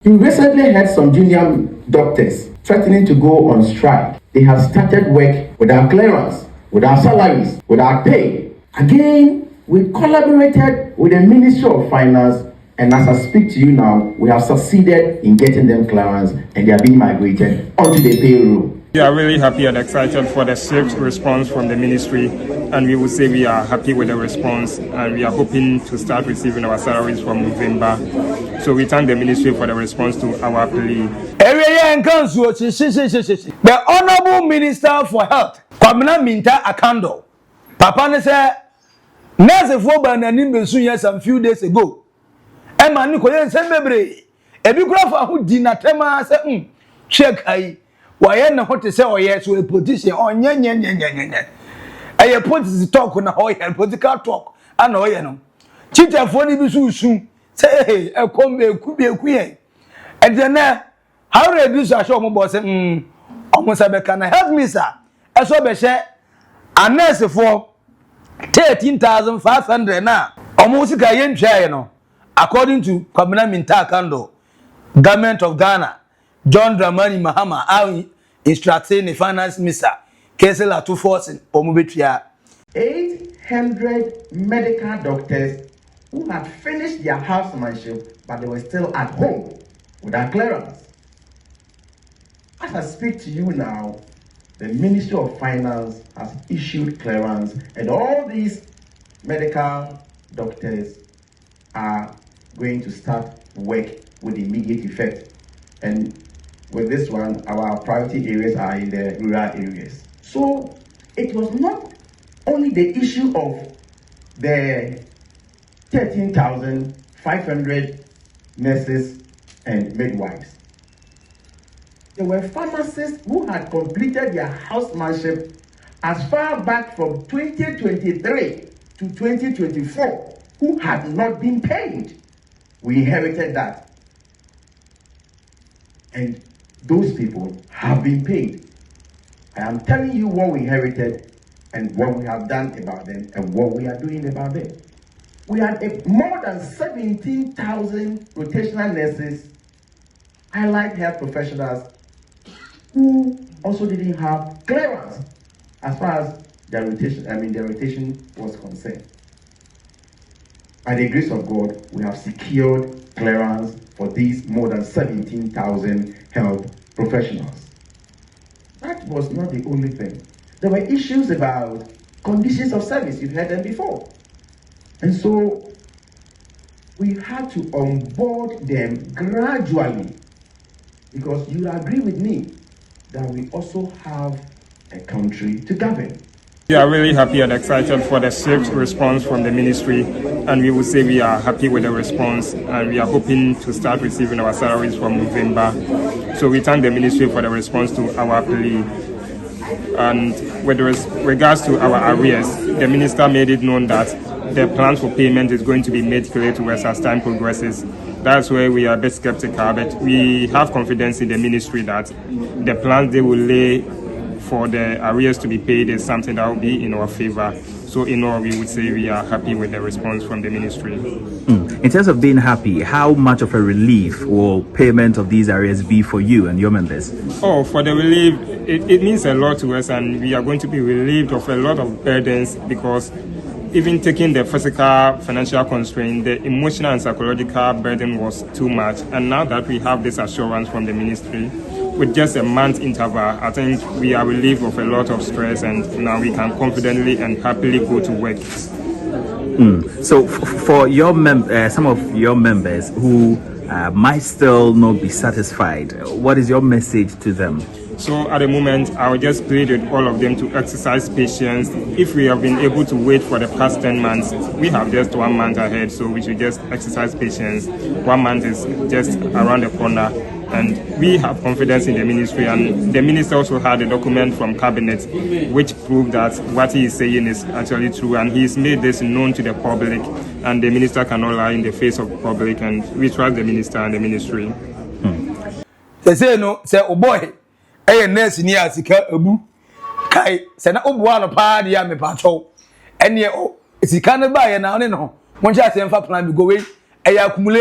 We recently had some junior doctors threatening to go on strike. They have started work without clearance, without salaries, without pay. Again, we collaborated with the Ministry of Finance, and as I speak to you now, we have succeeded in getting them clearance and they are being migrated onto the payroll. We are really happy and excited for the swift response from the ministry, and we would say we are happy with the response, and we are hoping to start receiving our salaries from November. So we thank the ministry for the response to our plea. The Honorable Minister for Health, Kwamina Minta Akando, Papa ne say, nurse for banani besunya some few days ago. Emma ni koye sembebre. Ebi kura fa ho di na tema say check ai. Waye na hote say oye so a politician onye. Aye politics talk na oye political talk ana oye no. Chitafo ni bi susu say hey e come eku ye. And then how reduce a show mo boss almost can help me sir. Eso be she a nurse for 13,500 na. Almost ka yen twa no. According to Kwamina Minta Akando, Government of Ghana, John Dramani Mahama, our instructing the finance minister, Kesela to force Omubetia. 800 medical doctors who had finished their housemanship, but they were still at home without clearance. As I speak to you now, the Ministry of Finance has issued clearance, and all these medical doctors are going to start work with immediate effect. And with this one, our priority areas are in the rural areas. So it was not only the issue of the 13,500 nurses and midwives. There were pharmacists who had completed their housemanship as far back from 2023 to 2024 who had not been paid. We inherited that. And those people have been paid. I am telling you what we inherited and what we have done about them and what we are doing about them. We had more than 17,000 rotational nurses, allied health professionals who also didn't have clearance as far as their rotation was concerned. By the grace of God, we have secured clearance for these more than 17,000 health professionals. That was not the only thing. There were issues about conditions of service. You've heard them before. And so we had to onboard them gradually, because you agree with me that we also have a country to govern. We are really happy and excited for the swift response from the ministry, and we would say we are happy with the response, and we are hoping to start receiving our salaries from November. So we thank the ministry for the response to our plea. And with regards to our arrears, the minister made it known that the plans for payment is going to be made clear to us as time progresses. That's where we are a bit skeptical, but we have confidence in the ministry that the plans they will lay for the arrears to be paid is something that will be in our favor. So in all, we would say we are happy with the response from the ministry. In terms of being happy, how much of a relief will payment of these arrears be for you and your members? Oh, for the relief, it means a lot to us, and we are going to be relieved of a lot of burdens, because even taking the physical, financial constraint, the emotional and psychological burden was too much. And now that we have this assurance from the ministry, with just a month interval, I think we are relieved of a lot of stress, and now we can confidently and happily go to work. So for your some of your members who might still not be satisfied, what is your message to them? So at the moment, I will just plead with all of them to exercise patience. If we have been able to wait for the past 10 months, we have just 1 month ahead, so we should just exercise patience. 1 month is just around the corner, and we have confidence in the ministry. And the minister also had a document from cabinet which proved that what he is saying is actually true, and he's made this known to the public, and the minister cannot lie in the face of the public, and we trust the minister and the ministry. Say no, say oh boy. Hey, nurse ni asika ebu kai se na obuwa no pa dia me pacho ene o sika ne ba ye na one no mo ncha se mfa plan bi go we e ya kumule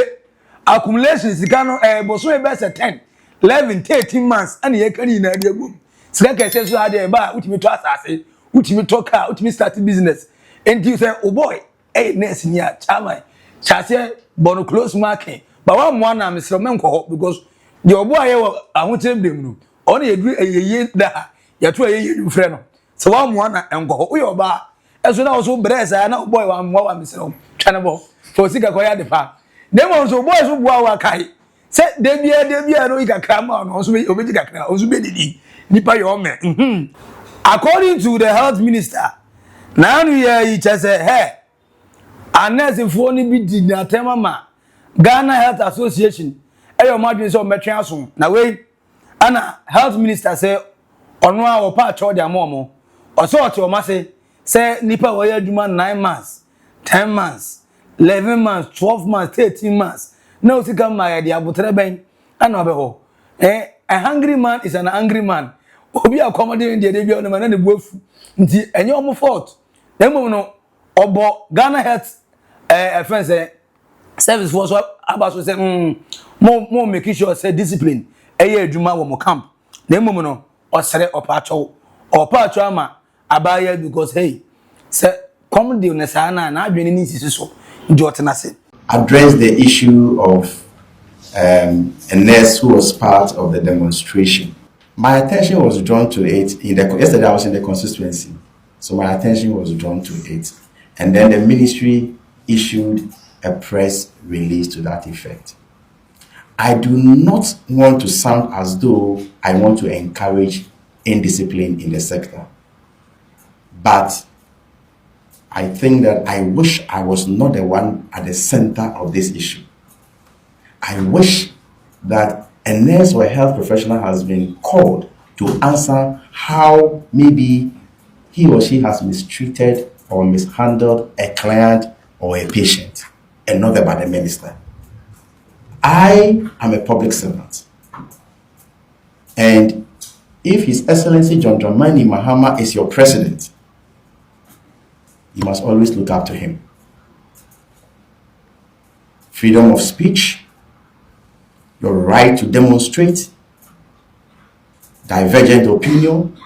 accumulation sika no boso e be se 10 11 13 months and ye kan ina dia gum sika ka se so ade ba utimi to asase utimi to car utimi start business enti say oh boy nurse ni a chama chase bono close market but one mo na mesro menko because the obo aye ahotem dem no on ye duru eyeye da ya to eyeye du frɛ no so one mo na enko wo yo ba eso na so bresa na boy wa mo wa mesro twane bo for sika ko ya de pa dem so boy so bua wa kai se debia no ikakra ma no so obeji kakra so be didi nipa yo me according to the health minister now we just say hey unless if one be did na tema ma Ghana Health Association eyo madwin so metwe aso na we ana health minister say ono a wo pa cho de amomo o so o te o ma say nipa wo ya duma 9 months 10 months 11 months 12 months 13 months no sika ma ya de abotre ben ana be ho a hungry man is an angry man obi accommodate de bi on ma na ne buafu nti enye omo fault na mum no obo Ghana Health friends service force about so say more making sure say discipline adwuma wo mo camp na mum no osere opacho ama abaya because hey say come the na na adwene ni sisi so njotenase address the issue of a nurse who was part of the demonstration. My attention was drawn to it yesterday I was in the constituency, so my attention was drawn to it, and then the ministry issued a press release to that effect. I do not want to sound as though I want to encourage indiscipline in the sector, but I think that I wish I was not the one at the center of this issue. I wish that a nurse or a health professional has been called to answer how maybe he or she has mistreated or mishandled a client or a patient, and not by the minister. I am a public servant, and if His Excellency John Dramani Mahama is your president, you must always look up to him. Freedom of speech, your right to demonstrate, divergent opinion,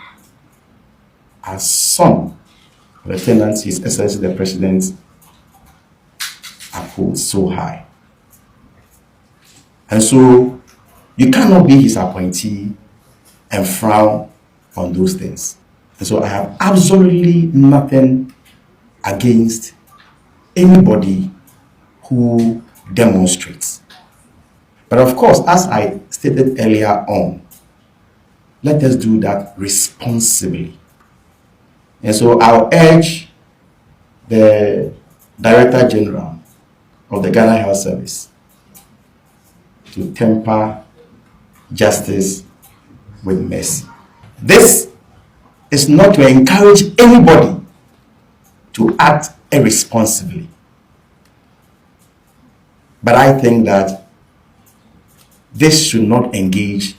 as some lieutenants, His Excellency the President, upholds so high. And so you cannot be his appointee and frown on those things. And so I have absolutely nothing against anybody who demonstrates. But of course, as I stated earlier on, let us do that responsibly. And so I'll urge the Director General of the Ghana Health Service to temper justice with mercy. This is not to encourage anybody to act irresponsibly. But I think that this should not engage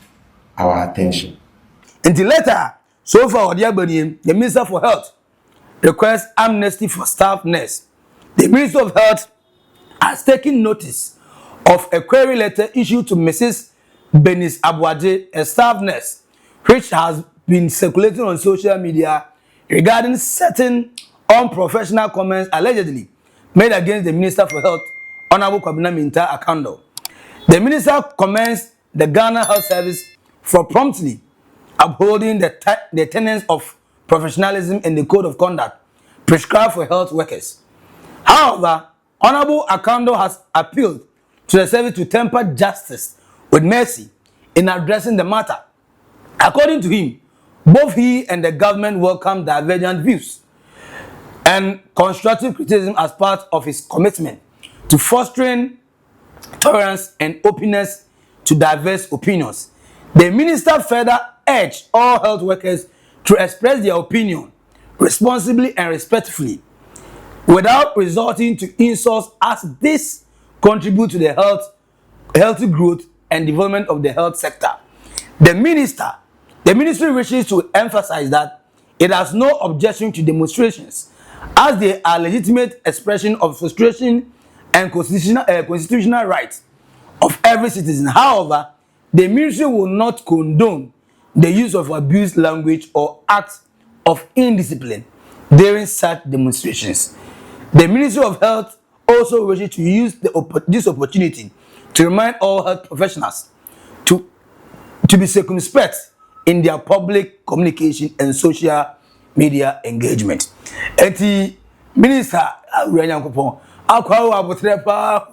our attention. Until later, so far, the Minister for Health requests amnesty for staff nurse. The Minister of Health has taken notice of a query letter issued to Mrs. Benis Abuaje, a staff nurse, which has been circulating on social media regarding certain unprofessional comments allegedly made against the Minister for Health, Honorable Kwabena Minta Akando. The minister commends the Ghana Health Service for promptly upholding the tenets of professionalism in the code of conduct prescribed for health workers. However, Honorable Akando has appealed to the service to temper justice with mercy in addressing the matter. According to him, both he and the government welcome divergent views and constructive criticism as part of his commitment to fostering tolerance and openness to diverse opinions. The minister further urged all health workers to express their opinion responsibly and respectfully without resorting to insults, as this contributes to the healthy growth and development of the health sector. The ministry wishes to emphasize that it has no objection to demonstrations, as they are legitimate expression of frustration and constitutional rights of every citizen. However, the ministry will not condone the use of abused language or acts of indiscipline during such demonstrations. The Ministry of Health also wishes to use this opportunity to remind all health professionals to be circumspect in their public communication and social media engagement. Eti minister Awuranyankopon akwa abotrepa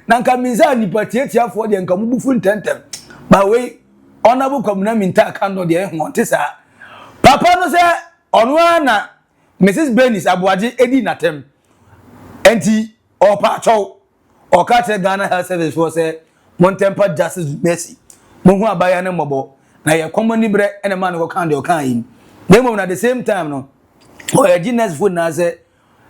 nanka minza nipa tietia for de nka mubufu ntentem ba we honorable communal minta kan no de ho ntesa papa no se onwa na Mrs. Benis Abuaje edi natem enti opa chow oka che Ghana Health Service for say Montempa Justice Mercy monhu abaya ne mobo na ye common bre ene man go kan de o kan yin dem at the same time no o ye genius food na say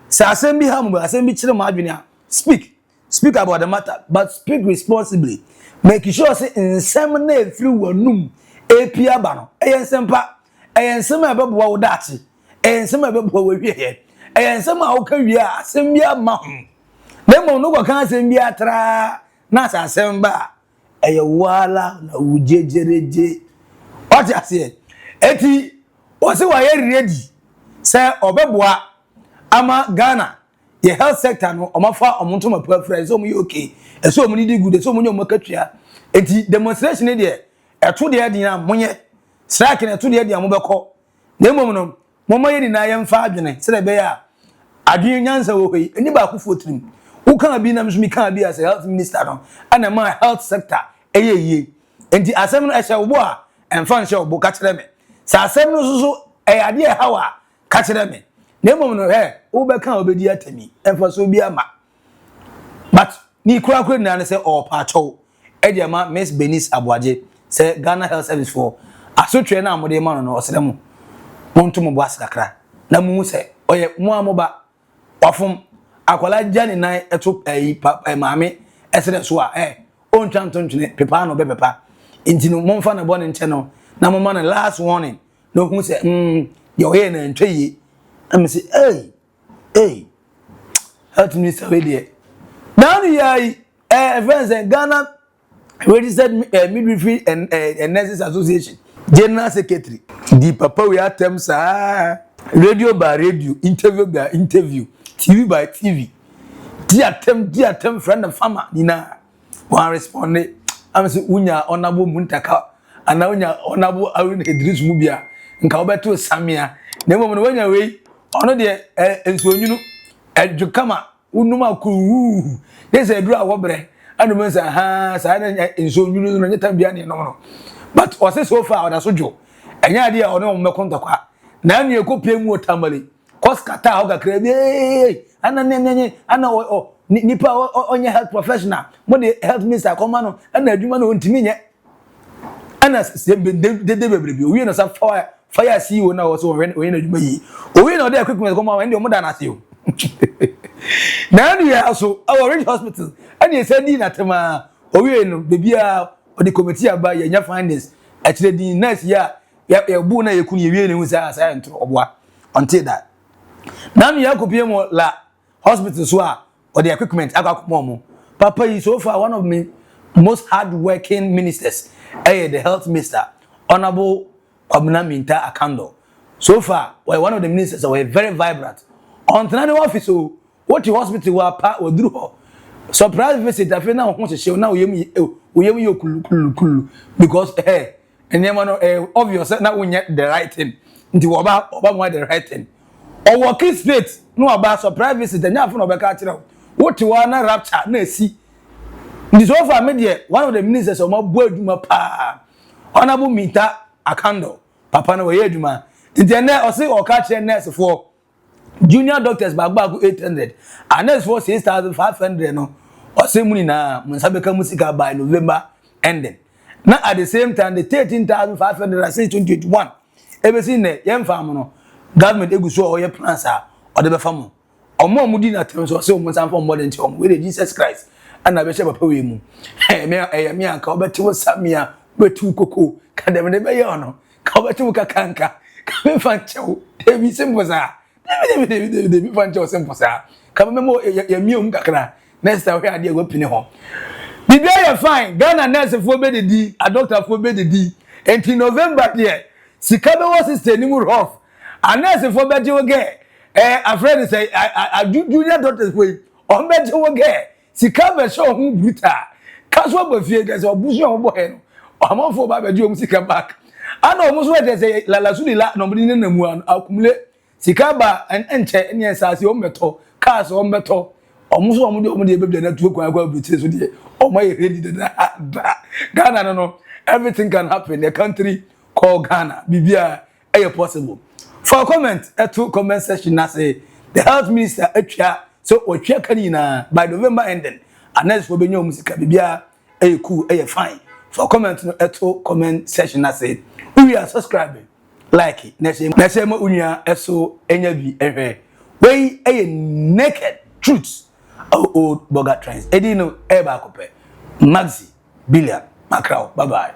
asem bi ham asem bi kire ma adwene speak about the matter but speak responsibly make sure say nsem na efiri wanum epia ba no eyensempa eyensem abebo wo dachi eyensem abebo wo hwe eyensem a wo ka wi a asem bi ama ho dem no go kan asem bi atra na asem ba eye wala na ujejereje what you say eti o se wa ye ready say obeboa ama Ghana ye health sector no omafa omonto ma preference so mu okay eso mu ni good so mu nyom makatwa eti demonstration ne de eto de ade na monye strike na eto de ade amobekọ na mom no momo ye ni na ye mfa adwene se de be ya adwene nyansa wo hoi eni ba akufo trim wo kan bi na msumi kan bi as health minister no ana ma health sector eyeye enti asem no ehye wo a emfa nhye wo ka kire me sa asem no so ade e hawa ka kire me na mom no wo be kan obedi atami emfa so bi ama but ni kura na say o pa chow e de ma Miss Benis Abuaje say Ghana Health Service for asotwe na amode ma no osrem monto mo bo asakra na mu say oye mu amoba wafum akwala jani na eto maame esere so a on twantontwene pepa no be pepa intino momfa na bone nche no na moma na last warning no hu say yo ye na ntwe am say hey health minister we there now you friends in Ghana registered midwifery and nurses association general secretary the papa we atem sa radio by radio interview by interview TV by TV di atem friend of farmer nina one respond am say unya honorable muntaka ana unya honorable Arun Idris Mubia nka obeto samia na mom no wanya we ono de ensuonyunu edukama unuma ku they say dura wobre anu men say ha sa na ensuonyunu no nyeta bia ne no but o say so far oda sojo enya de ono mo mekontakwa na anu ekopie mu otamale koskata ho gakra bi ana nenye ana nipa onye health professional mo de health minister koma no ana adwuma no ntimi nye ana de bebre bi owie no sa fire CEO na wo so owie na adwuma yi owie na de equipment koma wa ndi mo da na se o na anu ya so our Orange Hospital ani e sadi na tema owie no bebia o de committee aba ya nya finance a kire din nurse ya bu na yekun ye wie ne hu sa ntro oboa until that na anu ya kopie mo la hospital so a or the equipment akakomo papa is so far one of the most hard working ministers the health minister honorable Kwabena Minta Akando so far one of the ministers were very vibrant on the office so what the hospital were part or drew surprise visit after now want to show now we kulu because and then obvious now we get the right thing the oba the right thing or working straight no about surprise visit and for no be what you want na rapture na si this so far media one of the ministers of my boy duma pa honorable Minta Akando papa na we aduma nti na o say o ka kire nurse for junior doctors bagbago 800 and nurse for 6500 no o say muni na munsabeka musika by November ending na at the same time the 13500 since 2021 ebesi ne yemfa am no government eguso o ye plans a o de be fam omo mudi na tem so say omo sanfo more than omo we Jesus Christ ana be she papa we mu me anka obeti wo samia betu koko ka dem ne be ye ono ka obeti wo kakanka ka me fanchew e bi simple sa de bi fanchew simple sa ka me mo ye miom kakra next time we ade go pini ho Bibia fine. Ghana nurse for be the D, a doctor for be the D. And in November there, Sikabe was sister ni mu rough. A nurse for be jo ge. A friend say I junior doctors way. On be jo ge. Sikabe show hu bruta. Kaso ba fie ge say obusu on bo he no. Amafo ba be jo mu sika back. Ana omuso we say la suli la no mudi na mu an akumule. Sikaba enche ne asase o meto. Cars o meto. Omuso omudi ebe na tuo kwa kwa buti so de. Omo ye ready Ghana no. Everything can happen. The country called Ghana. Bibia possible. For comment, comment section na say the health minister so otwa kanina by November ending. And next for benyo musika bibia cool fine. For comment no comment section na say we are subscribing. Like it. Next time unya eso enya bi ehwe. We naked truths Oldboga trends. Edino eba kope. Maxi, Billian, Macro. Bye bye.